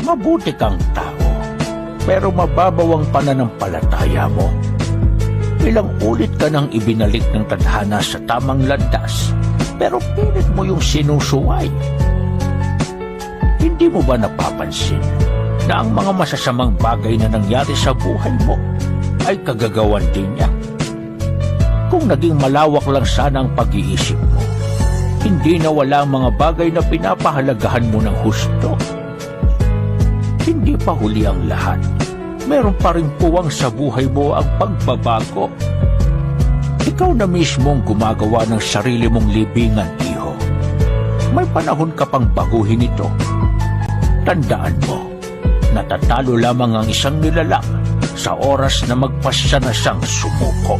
Mabuti kang tao, pero mababaw ang pananampalataya mo. Ilang ulit ka nang ibinalik ng tadhana sa tamang landas, pero pilit mo yung sinusuway. Hindi mo ba napapansin na ang mga masasamang bagay na nangyari sa buhay mo ay kagagawan din niya? Kung naging malawak lang sana ang pag-iisip mo, hindi na wala ang mga bagay na pinapahalagahan mo ng husto. Hindi pa huli ang lahat. Meron pa rin puwang sa buhay mo ang pagbabago. Ikaw na mismo ang gumagawa ng sarili mong libingan, iho. May panahon ka pang baguhin ito. Tandaan mo, natatalo lamang ang isang nilalang sa oras na magpasya na siyang sumuko.